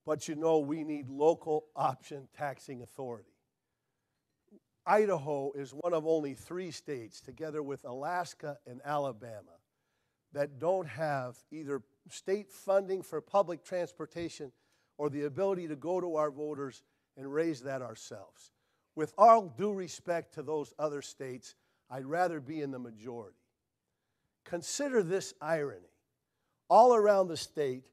But you know, we need local option taxing authority. Idaho is one of only 3 states, together with Alaska and Alabama, that don't have either state funding for public transportation or the ability to go to our voters and raise that ourselves. With all due respect to those other states, I'd rather be in the majority. Consider this irony. All around the state,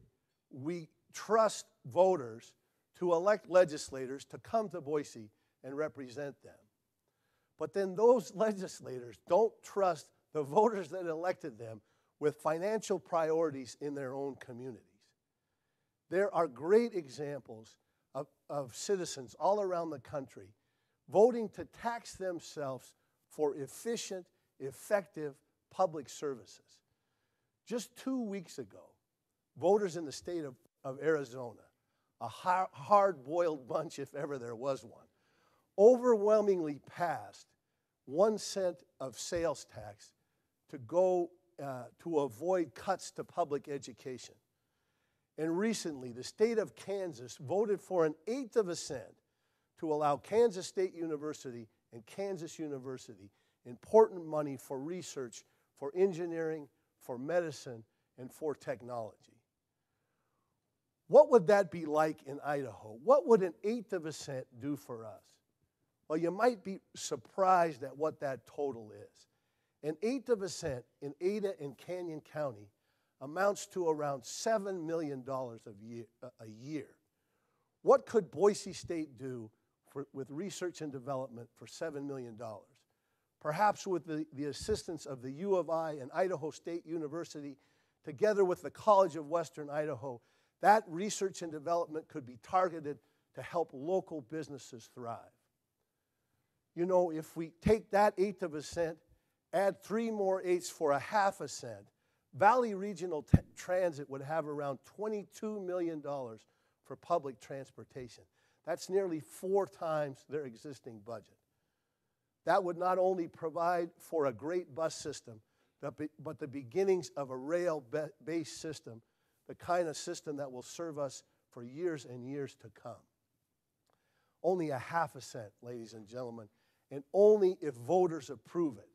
we trust voters to elect legislators to come to Boise and represent them. But then those legislators don't trust the voters that elected them with financial priorities in their own communities. There are great examples of citizens all around the country voting to tax themselves for efficient, effective public services. Just 2 weeks ago, voters in the state of Arizona, a hard-boiled bunch if ever there was one, overwhelmingly passed 1 cent of sales tax to avoid cuts to public education. And recently, the state of Kansas voted for 1/8 of a cent to allow Kansas State University and Kansas University important money for research, for engineering, for medicine, and for technology. What would that be like in Idaho? What would 1/8 of a cent do for us? Well, you might be surprised at what that total is. 1/8 of a cent in Ada and Canyon County amounts to around $7 million a year. What could Boise State do with research and development for $7 million? Perhaps with the assistance of the U of I and Idaho State University, together with the College of Western Idaho, that research and development could be targeted to help local businesses thrive. You know, if we take that 1/8 of a cent, add 3 more eighths for 1/2 a cent, Valley Regional Transit would have around $22 million for public transportation. That's nearly 4 times their existing budget. That would not only provide for a great bus system, but the beginnings of a rail-based system, the kind of system that will serve us for years and years to come. Only 1/2 a cent, ladies and gentlemen, and only if voters approve it.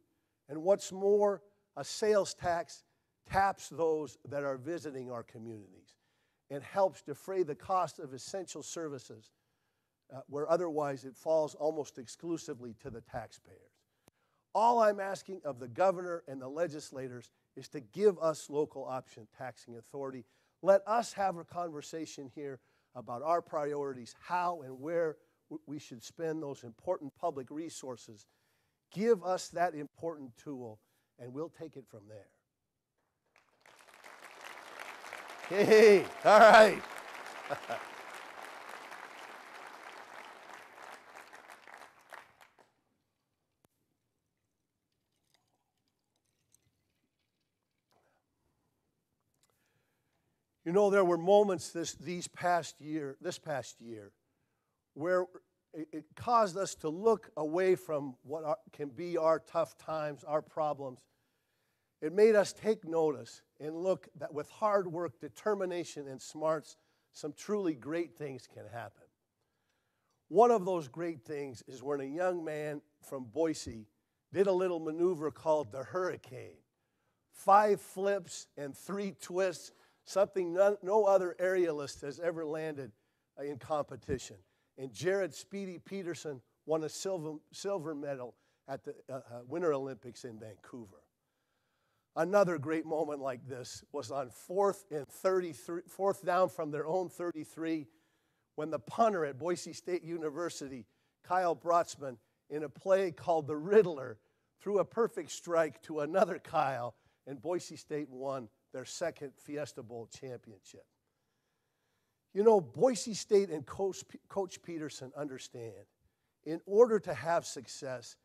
And what's more, a sales tax taps those that are visiting our communities and helps defray the cost of essential services where otherwise it falls almost exclusively to the taxpayers. All I'm asking of the governor and the legislators is to give us local option taxing authority. Let us have a conversation here about our priorities, how and where we should spend those important public resources. Give us that important tool, and we'll take it from there. Hey, all right. You know, there were moments this past year where it caused us to look away from what can be our tough times, our problems. It made us take notice and look that with hard work, determination, and smarts, some truly great things can happen. One of those great things is when a young man from Boise did a little maneuver called the Hurricane. 5 flips and 3 twists, something no other aerialist has ever landed in competition. And Jared Speedy Peterson won a silver medal at the Winter Olympics in Vancouver. Another great moment like this was on 4th down from their own 33, when the punter at Boise State University, Kyle Brotzman, in a play called The Riddler, threw a perfect strike to another Kyle, and Boise State won their 2nd Fiesta Bowl championship. You know, Boise State and Coach Peterson understand, in order to have success,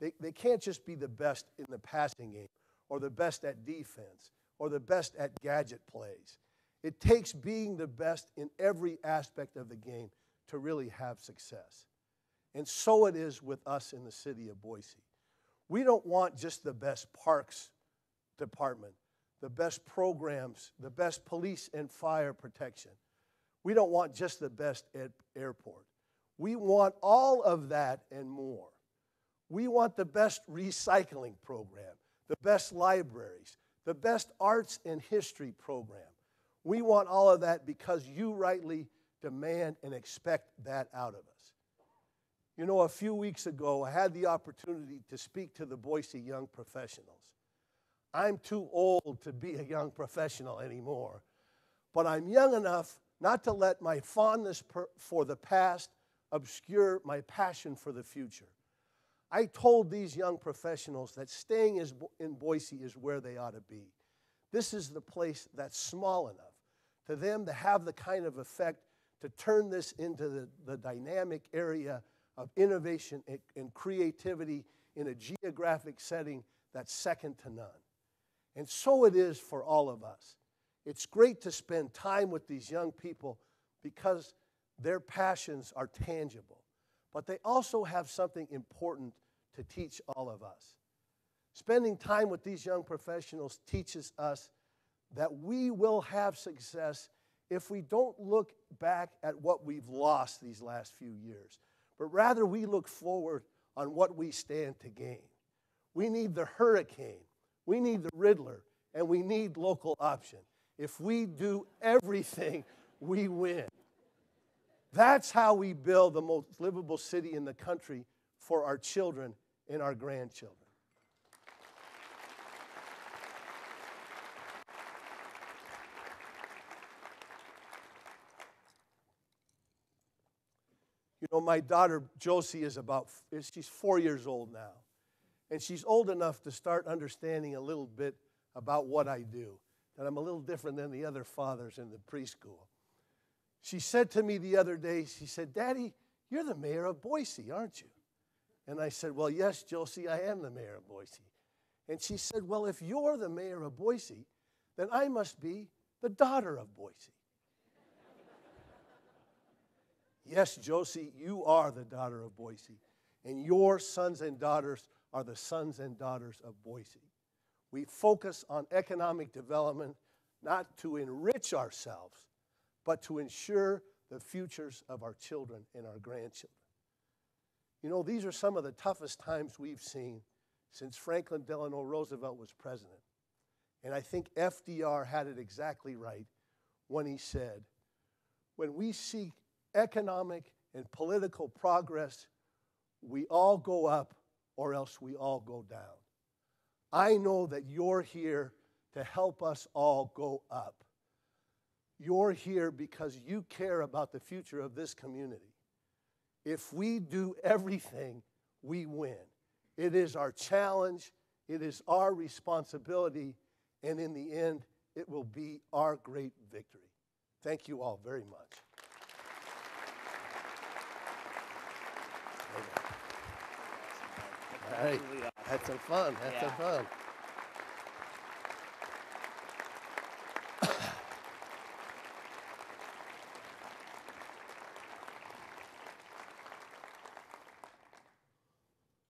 they can't just be the best in the passing game, or the best at defense, or the best at gadget plays. It takes being the best in every aspect of the game to really have success. And so it is with us in the city of Boise. We don't want just the best parks department, the best programs, the best police and fire protection. We don't want just the best airport. We want all of that and more. We want the best recycling program, the best libraries, the best arts and history program. We want all of that because you rightly demand and expect that out of us. You know, a few weeks ago, I had the opportunity to speak to the Boise young professionals. I'm too old to be a young professional anymore, but I'm young enough not to let my fondness for the past obscure my passion for the future. I told these young professionals that staying in Boise is where they ought to be. This is the place that's small enough to them to have the kind of effect to turn this into the dynamic area of innovation and creativity in a geographic setting that's second to none. And so it is for all of us. It's great to spend time with these young people because their passions are tangible, but they also have something important to teach all of us. Spending time with these young professionals teaches us that we will have success if we don't look back at what we've lost these last few years, but rather we look forward on what we stand to gain. We need the hurricane, we need the Riddler, and we need local option. If we do everything, we win. That's how we build the most livable city in the country for our children and our grandchildren. You know, my daughter, Josie, she's 4 years old now. And she's old enough to start understanding a little bit about what I do. That I'm a little different than the other fathers in the preschool. She said to me the other day, she said, "Daddy, you're the mayor of Boise, aren't you?" And I said, "Well, yes, Josie, I am the mayor of Boise." And she said, "Well, if you're the mayor of Boise, then I must be the daughter of Boise." Yes, Josie, you are the daughter of Boise, and your sons and daughters are the sons and daughters of Boise. We focus on economic development not to enrich ourselves, but to ensure the futures of our children and our grandchildren. You know, these are some of the toughest times we've seen since Franklin Delano Roosevelt was president. And I think FDR had it exactly right when he said, when we seek economic and political progress, we all go up or else we all go down. I know that you're here to help us all go up. You're here because you care about the future of this community. If we do everything, we win. It is our challenge, it is our responsibility, and in the end, it will be our great victory. Thank you all very much. Hey, had some fun.